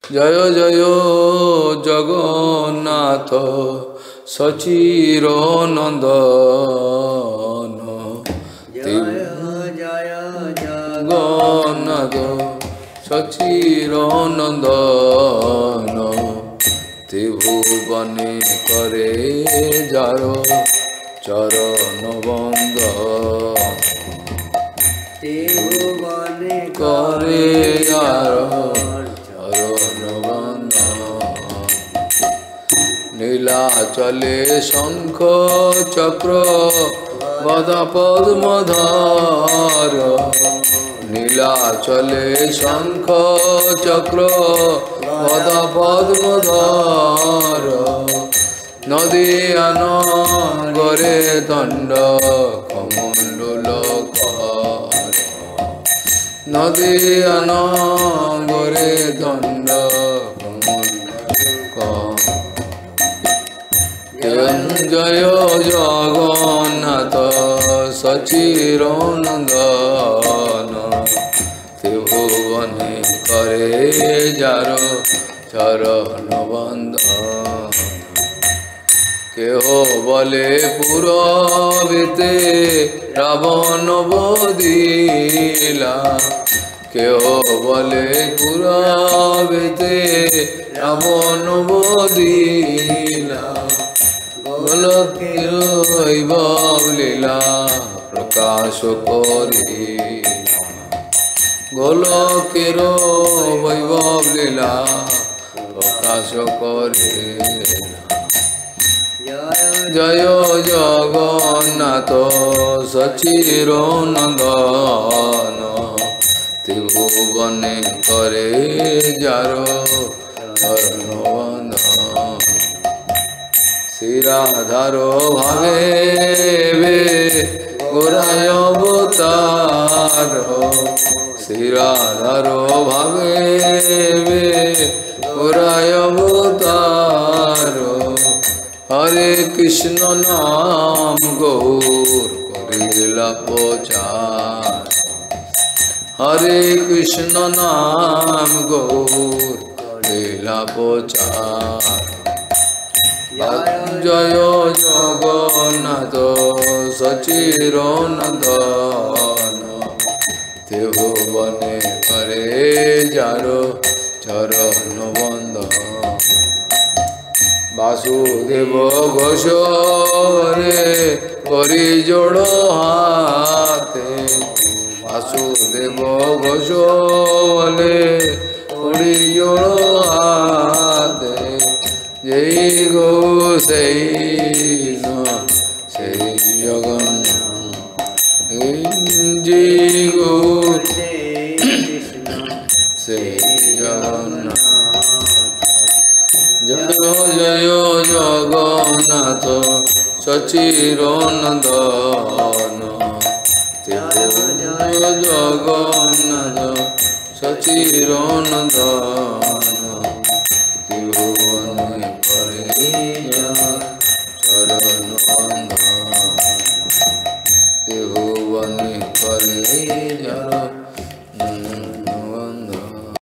জয় জয় জগন্নাথ সচির নন্দন জয় জয় জগন্নাথ সচির নন্দন ত্রিভুবনে করে যার চরণ বন্দন ত্রিভুবনে করে যার চরণ বন্দন নীলাচলে শঙ্খ চক্র গদা পদ্মধর নীলাচলে শঙ্খ চক্র গদা পদ্মধর নদী আনগরে দণ্ড কমণ্ডল কর নদী আনগরে দণ্ড কমণ্ডল কর জয় জগন্নাথ সচির নন্দন ত্রিভুবনে করে যার চরণ বন্দন কেহ বলে পুরবিতে রাবণ বদিলা কেহ বলে পুরবিতে রাবণ বদিলা গোলকের বৈভব লীলা প্রকাশ করি গোলকের বৈভব লীলা প্রকাশ করে জয় জগন্নাথ সচির নন্দন ত্রিভুবনে করে যার চরণ বন্দন শ্রীরাধার ভাবে গোরায় অবতার শ্রীরাধার ভাবে গোরায় অবতার হরে কৃষ্ণ নাম গৌর করিলা প্রচার হরে কৃষ্ণ নাম গৌর করিলা প্রচার জয় জগন্নাথ সচির নন্দন ত্রিভুবনে করে যার চরণ বন্দন বাসুদেব ঘোষ রে করি জোড় হাতে বাসুদেব ঘোষ বলে করি জোড় হাতে যেই গো সেই সেই জগন্নাথ যেই গো সেই জগন্নাথ জয় জয় জগন্নাথ সচির নন্দন জগন্নাথ সচির নন্দন ত্রিভুবনে করে চরণ বন্দন ত্রিভুবনে করে